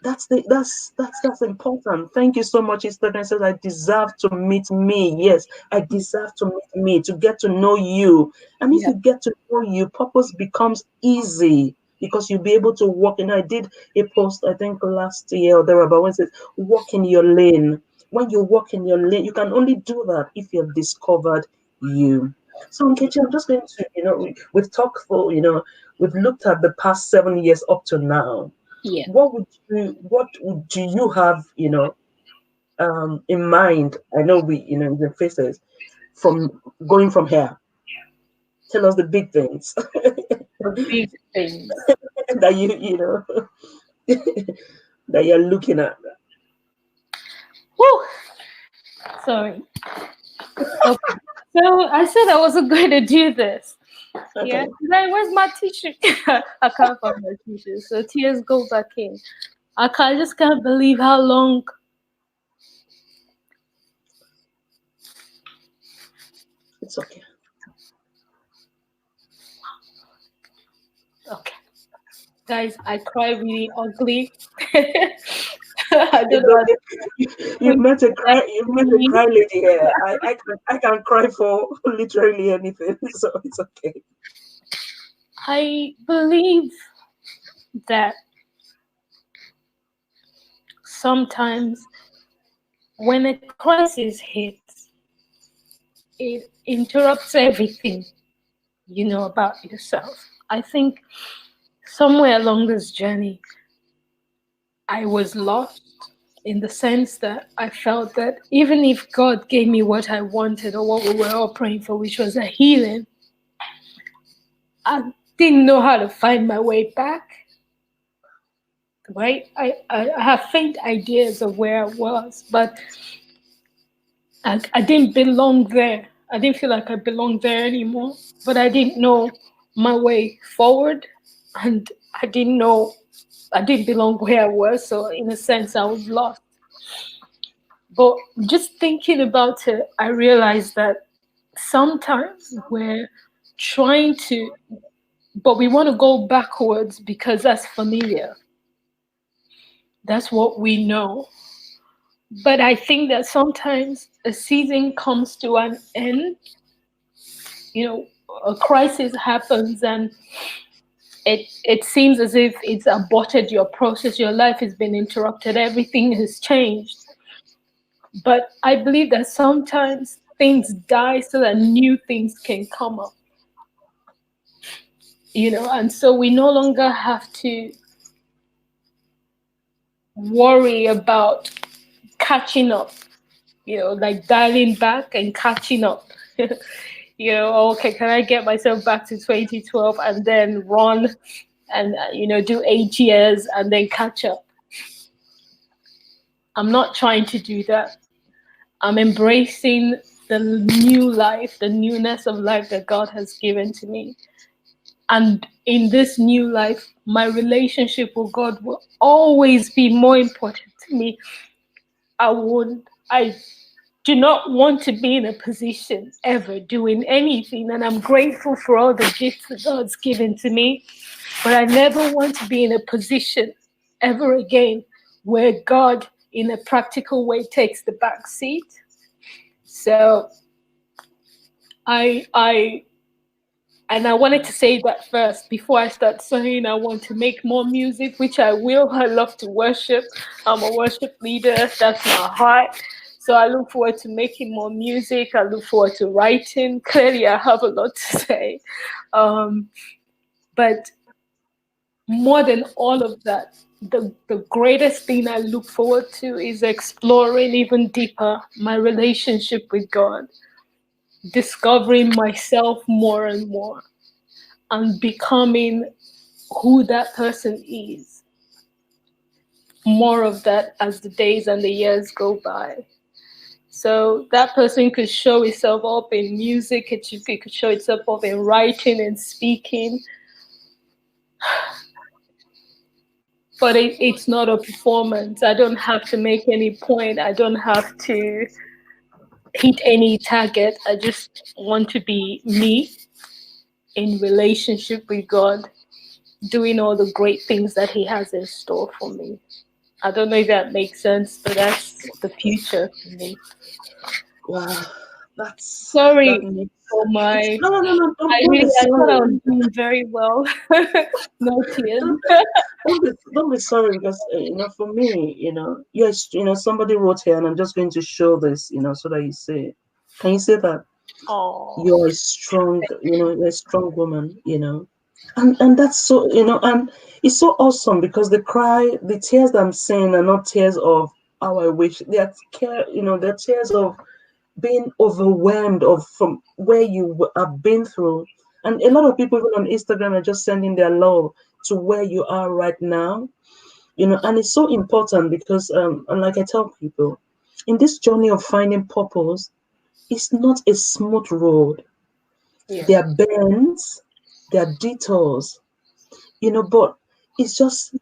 that's important. Thank you so much. Instagram says I deserve to meet me. Yes, I deserve to meet me, to get to know you. And if Yeah. you get to know you, purpose becomes easy because you'll be able to walk in. I did a post, I think last year or thereabout, when it says walk in your lane. When you walk in your lane, you can only do that if you've discovered you. So, Nkechi, I'm just going to, we've talked for, we've looked at the past 7 years up to now. Yeah. What do you have, in mind? I know the faces from going from here. Tell us the big things The big things. that that you're looking at. Whew. Sorry. Okay. So I said I wasn't going to do this. Yeah. Okay, Like, where's my tissue? I can't find my tissue. So tears go back in. I just can't believe how long. it's okay. Okay. Guys, I cry really ugly. I don't It's know how to okay. You've met a cry. You've met a cry lady here. I can cry for literally anything, so it's okay. I believe that sometimes when a crisis hits, it interrupts everything you know about yourself. I think somewhere along this journey, I was lost in the sense that I felt that even if God gave me what I wanted or what we were all praying for, which was a healing, I didn't know how to find my way back. Right? I have faint ideas of where I was, but I didn't belong there. I didn't feel like I belonged there anymore, but I didn't know my way forward, and I didn't belong where I was. So in a sense, I was lost. But just thinking about it, I realized that sometimes we're trying to, but we want to go backwards because that's familiar. That's what we know. But I think that sometimes a season comes to an end, you know, a crisis happens and it seems as if it's aborted your process, your life has been interrupted, everything has changed. But I believe that sometimes things die so that new things can come up, and so we no longer have to worry about catching up, like dialing back and catching up. Okay, can I get myself back to 2012 and then run and, do 8 years and then catch up? I'm not trying to do that. I'm embracing the new life, the newness of life that God has given to me. And in this new life, my relationship with God will always be more important to me. I do not want to be in a position ever doing anything. And I'm grateful for all the gifts that God's given to me. But I never want to be in a position ever again where God, in a practical way, takes the back seat. So I and I wanted to say that first before I start saying I want to make more music, which I will. I love to worship. I'm a worship leader. That's my heart. So I look forward to making more music. I look forward to writing. Clearly, I have a lot to say. But more than all of that, the greatest thing I look forward to is exploring even deeper my relationship with God. discovering myself more and more and becoming who that person is. More of that as the days and the years go by. So that person could show itself up in music, it could show itself up in writing and speaking, but it's not a performance. I don't have to make any point. I don't have to hit any target. I just want to be me in relationship with God, doing all the great things that He has in store for me. I don't know if that makes sense, but that's the future for me. Wow, that Sorry makes for it's my. no, don't I be thought I sorry. was doing very well. No tears. Don't don't be sorry because for me, yes, somebody wrote here, and I'm just going to show this, so that you see. Can you say that Oh, you're a strong, you're a strong woman, and that's so, and it's so awesome because the tears that I'm seeing are not tears of how I wish. They're care, they're tears of being overwhelmed of from where you have been through. And a lot of people even on Instagram are just sending their love to where you are right now, and it's so important because and like I tell people, in this journey of finding purpose, it's not a smooth road. yeah, There are bends, there are detours, but it's just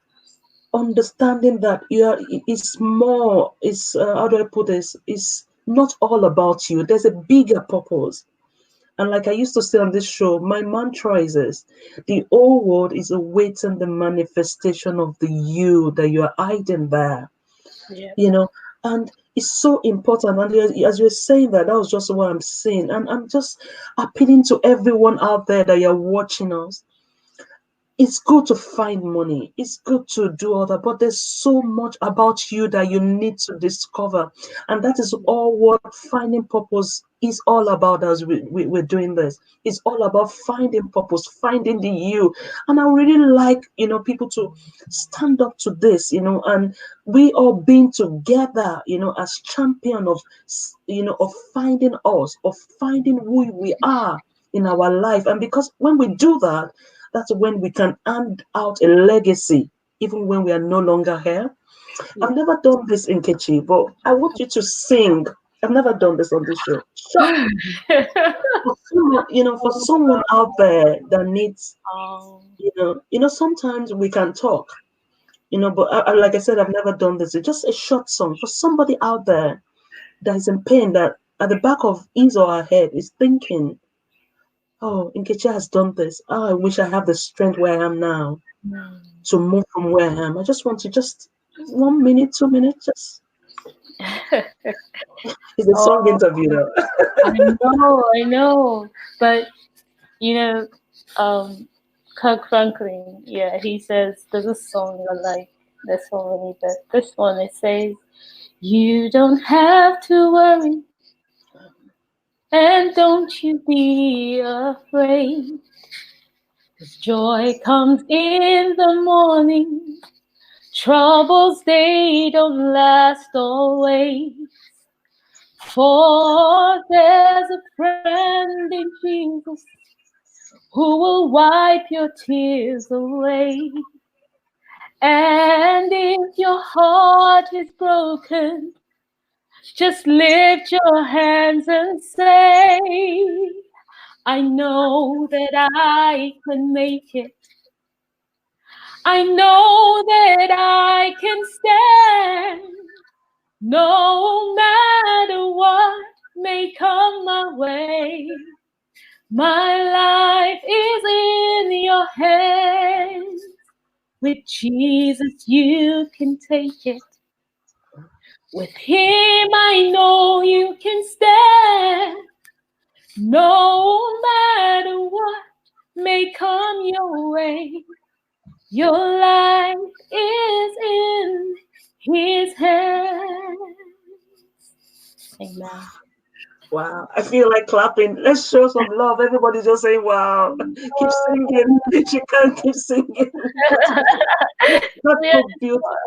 understanding that it's more, it's how do I put this, it's not all about you. There's a bigger purpose. And like I used to say on this show, my mantra is this: the whole world is awaiting the manifestation of the you that you are hiding there, yeah, you know. And it's so important. And as you're saying that, that was just what I'm saying. And I'm just appealing to everyone out there that you're watching us. It's good to find money, it's good to do all that, but there's so much about you that you need to discover. And that is all what finding purpose is all about. As we're doing this, it's all about finding purpose, finding the you. And I really like, people to stand up to this, and we all being together, as champion of, of finding us, of finding who we are in our life. And because when we do that, that's when we can hand out a legacy, even when we are no longer here. yeah. I've never done this in Kechi, but I want you to sing. I've never done this on this show. Sure. For someone, for someone out there that needs, um, sometimes we can talk, but like I said, I've never done this. It's just a short song for somebody out there that is in pain, that at the back of his or her head is thinking, oh, Nkechi has done this. Oh, I wish I have the strength where I am now to move from where I am. I just want to just 1 minute, 2 minutes, just it's a song oh, interview though. I know, but you know, um, Kirk Franklin, yeah, he says there's a song I like. This one, but this one it says, "You don't have to worry, and don't you be afraid. 'Cause joy comes in the morning. Troubles they don't last always. For there's a friend in Jesus who will wipe your tears away. And if your heart is broken, just lift your hands and say, I know that I can make it. I know that I can stand. No matter what may come my way, my life is in your hands. With Jesus, you can take it. With Him, I know you can stand. No matter what may come your way, your life is in His hands. Amen. Wow, I feel like clapping. Let's show some love. Everybody's just saying, wow. Keep singing. You can't keep singing. That's Yeah. so beautiful.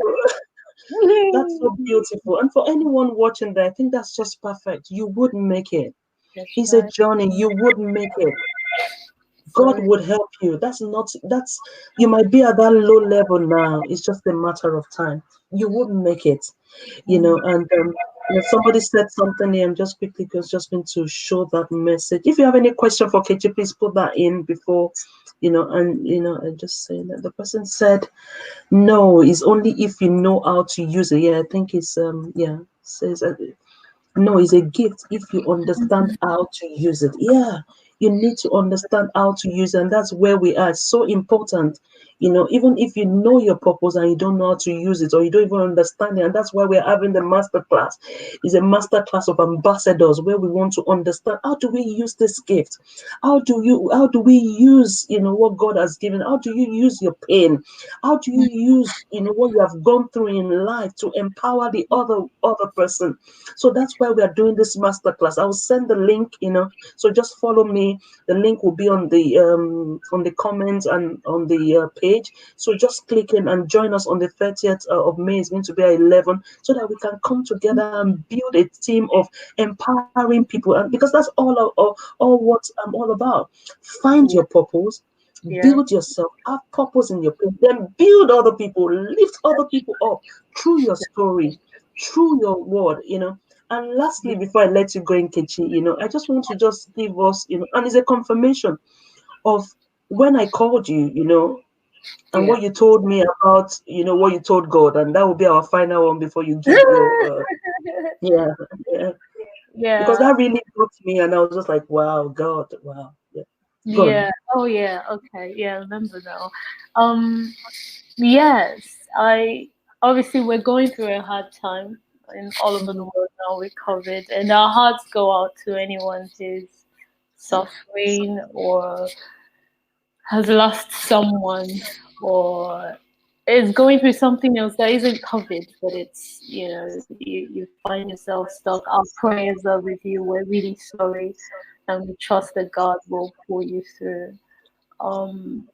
That's so beautiful. And for anyone watching there, I think that's just perfect. You would make it. That's It's a right. journey. You would make it. God So would help you. That's not, that's, you might be at that low level now. It's just a matter of time. You would make it, mm, and somebody said something here. I'm just quickly just going to show that message. If you have any question for Kechi, please put that in before, and just saying that the person said, no, it's only if you know how to use it. Yeah, I think it's, says, no, it's a gift if you understand how to use it. Yeah, you need to understand how to use it, and that's where we are. It's so important. Even if you know your purpose and you don't know how to use it, or you don't even understand it, and that's why we're having the master class. It's a master class of ambassadors where we want to understand, how do we use this gift? How do we use, what God has given? How do you use your pain? How do you use, what you have gone through in life to empower the other person? So that's why we are doing this masterclass. I will send the link, so just follow me. The link will be on the comments and on the page. So just click in and join us on the 30th of May. It's going to be at 11, so that we can come together and build a team of empowering people. And because that's all what I'm all about. Find yeah, your purpose, yeah, build yourself, have purpose in your pain, then build other people, lift other people up through your story, through your word. And lastly, before I let you go, in Kechi, I just want to just give us, and it's a confirmation of when I called you, and yeah. what you told me about, what you told God, and that will be our final one before you give your, yeah, yeah, because Yeah, that really got me, and I was just like, wow, God, wow, yeah, go on. yeah. Oh, yeah. Okay. Yeah, I remember now. Um, yes, I obviously we're going through a hard time in all over the Mhm. world now with COVID, and our hearts go out to anyone who's suffering or has lost someone or is going through something else that isn't COVID, but it's, you find yourself stuck. Our prayers are with you. We're really sorry, and we trust that God will pull you through. Um,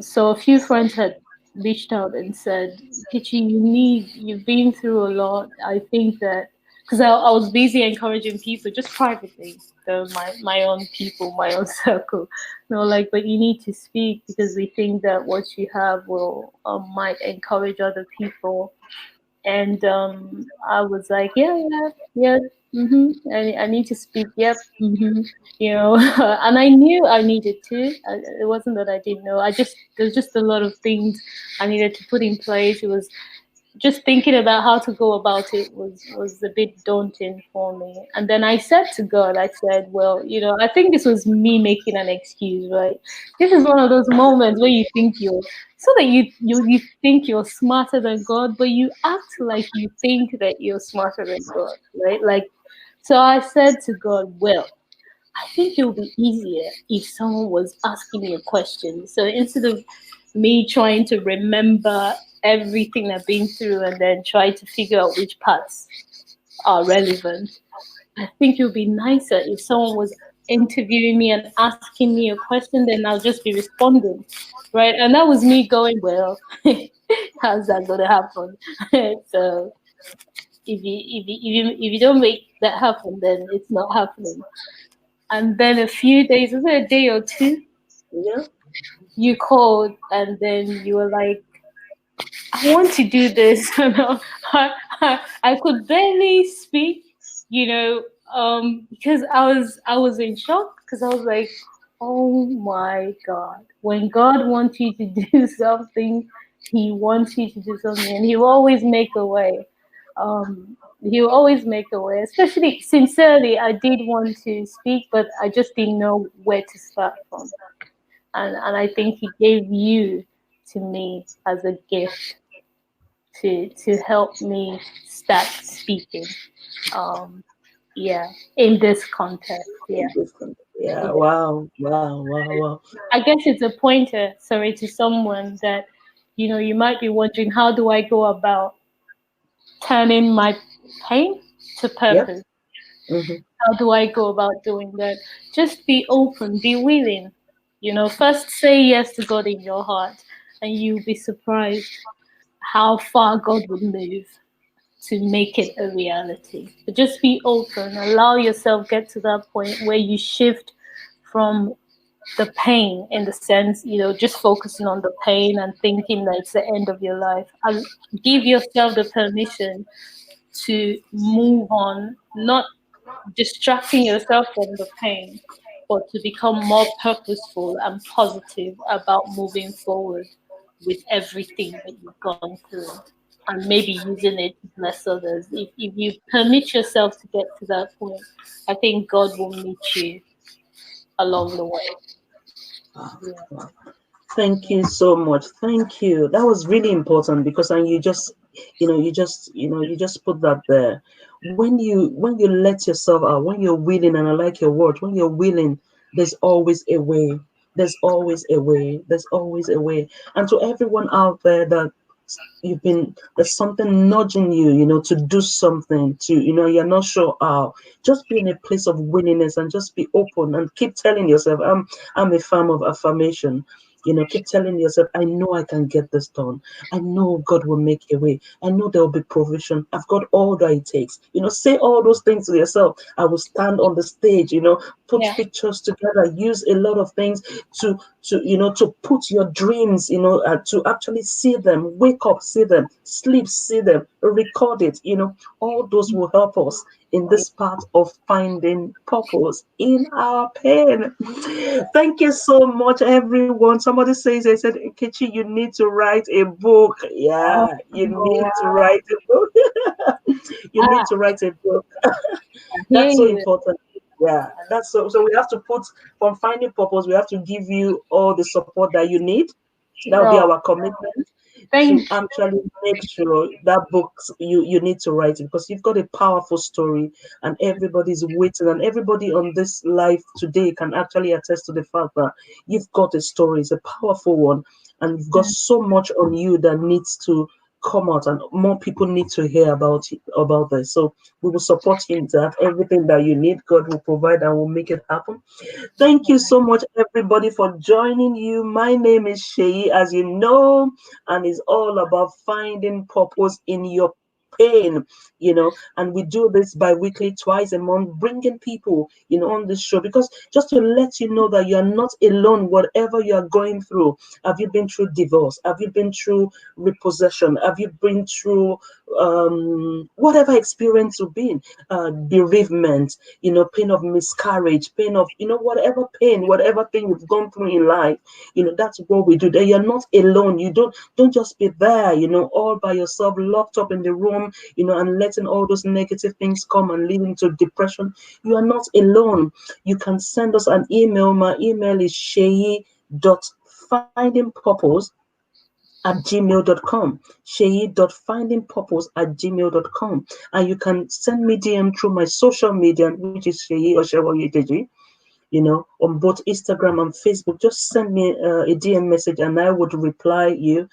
so a few friends had reached out and said, Kichi, you've been through a lot. I think that, because I was busy encouraging people just privately, my own people, my own circle. Like, but you need to speak because we think that what you have will might encourage other people. And I was like, yeah, yeah, yeah. I need to speak. Yep. And I knew I needed to. It wasn't that I didn't know. There's just a lot of things I needed to put in place. It was just thinking about how to go about it was a bit daunting for me. And then I said to God, I said, well, I think this was me making an excuse, right? This is one of those moments where you think you think you're smarter than God, but you act like you think that you're smarter than God, right? Like, so I said to God, well, I think it would be easier if someone was asking me a question. So instead of me trying to remember everything I've been through and then try to figure out which parts are relevant, I think it would be nicer if someone was interviewing me and asking me a question, then I'll just be responding. Right. And that was me going, well, how's that going to happen? So if you don't make that happen, then it's not happening. And then a few days, was it a day or two, Yeah. you called and then you were like, I want to do this. I could barely speak, because I was in shock because I was like, oh my God. When God wants you to do something, He wants you to do something, and He will always make a way. He will always make a way. Especially sincerely, I did want to speak, but I just didn't know where to start from. And I think He gave you to me as a gift to help me start speaking. Um, yeah, in this context, yeah. Yeah. Yeah. Wow. Wow. Wow. Wow. I guess it's a pointer, sorry, to someone that, you might be wondering, how do I go about turning my pain to Yeah. purpose? Mm-hmm. How do I go about doing that? Just be open, be willing. First say yes to God in your heart, and you'll be surprised how far God would move. to make it a reality. But just be open, allow yourself get to that point where you shift from the pain, in the sense, just focusing on the pain and thinking that it's the end of your life. And give yourself the permission to move on, not distracting yourself from the pain, but to become more purposeful and positive about moving forward with everything that you've gone through, and maybe using it to bless others. If you permit yourself to get to that point, I think God will meet you along the way. Yeah. Thank you so much. Thank you. That was really important because, and you just, you just put that there. When you let yourself out, when you're willing, and I like your word, when you're willing, there's always a way. There's always a way. There's always a way. And to everyone out there that there's something nudging you, to do something, to, you're not sure how, just be in a place of willingness and just be open and keep telling yourself, I'm a fan of affirmation. Keep telling yourself, I know I can get this done. I know God will make a way. I know there will be provision. I've got all that it takes. Say all those things to yourself. I will stand on the stage, put Yeah. pictures together, use a lot of things to put your dreams, to actually see them, wake up, see them, sleep, see them, record it. All those will help us in this part of finding purpose in our pain. Thank you so much, everyone. Somebody says, they said, Nkechi, you need to write a book. Oh, Yeah, you need to wow. write a book. You need Ah, to write a book. I hear That's so you. important. Yeah, that's so we have to put, from finding purpose, we have to give you all the support that you need. That will be No, our commitment thank to actually make sure that books you need to write it, because you've got a powerful story and everybody's waiting, and everybody on this live today can actually attest to the fact that you've got a story. It's a powerful one, and you've got you. so much on you that needs to come out, and more people need to hear about this. So we will support you in that. Everything that you need, God will provide and will make it happen. Thank you so much, everybody, for joining you. My name is Seyi, as you know, and it's all about finding purpose in your pain, and we do this bi-weekly, twice a month, bringing people, on this show, because just to let you know that you're not alone, whatever you're going through. Have you been through divorce? Have you been through repossession? Have you been through whatever experience you've been, bereavement, pain of miscarriage, pain of, whatever pain, whatever thing you've gone through in life, that's what we do. That you're not alone. You don't just be there, all by yourself, locked up in the room, and letting all those negative things come and leading to depression. You are not alone. You can send us an email. My email is sheyi.findingpurpose@gmail.com. sheyi.findingpurpose@gmail.com. And you can send me DM through my social media, which is Seyi Oshewa-Oyedeji, on both Instagram and Facebook. Just send me a DM message and I would reply you,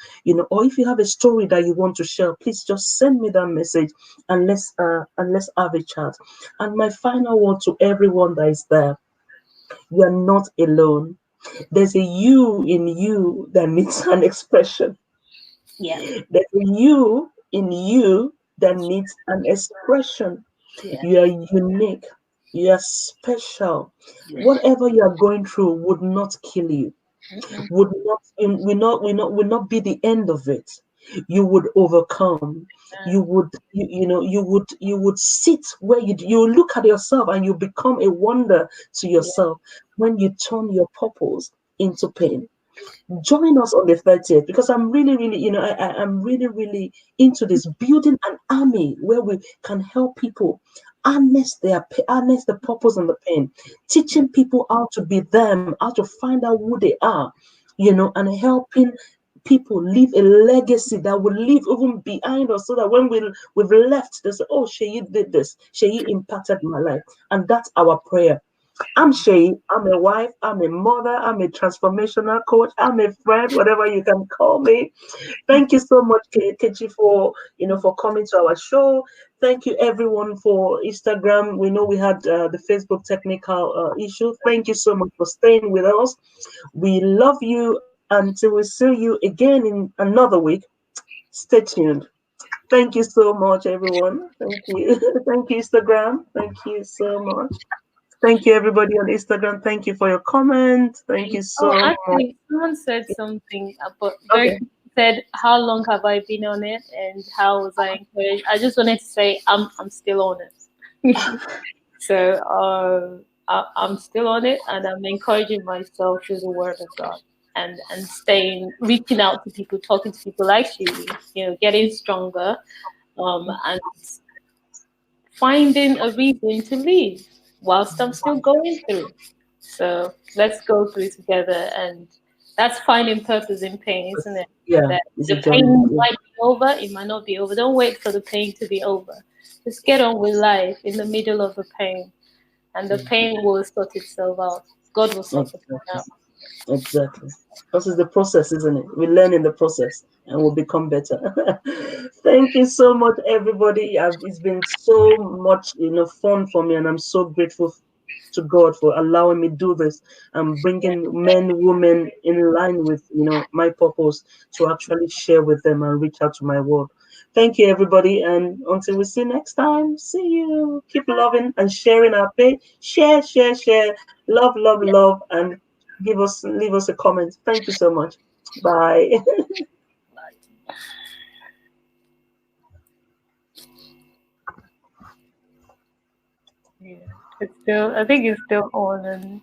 or if you have a story that you want to share, please just send me that message and let's have a chat. And my final word to everyone that is there, you are not alone. There's a you in you that needs an expression. Yeah. There's a you in you that needs an expression. Yeah. You are unique. You are special. Whatever you are going through would not kill you. Mm-mm. Will not be the end of it. You would overcome. You would sit where you look at yourself and you become a wonder to Yeah. yourself when you turn your purpose into pain. Join us on the 30th, because I'm really, really, I'm really, really into this, building an army where we can help people harness the purpose and the pain, teaching people how to be them, how to find out who they are, and helping people leave a legacy that will live even behind us, so that when we've left, they say, oh, Sheyi did this, Sheyi impacted my life. And that's our prayer. I'm Shay. I'm a wife. I'm a mother. I'm a transformational coach. I'm a friend, whatever you can call me. Thank you so much, Kechi, for coming to our show. Thank you, everyone, for Instagram. We know we had the Facebook technical issue. Thank you so much for staying with us. We love you until we see you again in another week. Stay tuned. Thank you so much, everyone. Thank you. Thank you, Instagram. Thank you so much. Thank you, everybody on Instagram. Thank you for your comment. Thank you Oh, so much. actually, someone said something, but very Okay. quickly said, "How long have I been on it, and how was I encouraged?" I just wanted to say, I'm still on it. So I'm still on it, and I'm encouraging myself through the Word of God, and staying, reaching out to people, talking to people like you, getting stronger, and finding a reason to leave whilst I'm still going through. So let's go through together, and that's finding purpose in pain, isn't it? Yeah, That it's a the journey. pain Yeah. might be over, it might not be over. Don't wait for the pain to be over. Just get on with life in the middle of the pain, and the pain will sort itself out. God will sort it Exactly. out. Exactly. Because it's the process, isn't it? We learn in the process and we'll become better. Thank you so much, everybody. It's been so much, fun for me, and I'm so grateful to God for allowing me do this and bringing men, women in line with, my purpose to actually share with them and reach out to my world. Thank you, everybody, and until we see next time, see you. Keep loving and sharing our page. Share, share, share. Love, love, love, and leave us a comment. Thank you so much. Bye. Yeah. It's still, I think it's still on and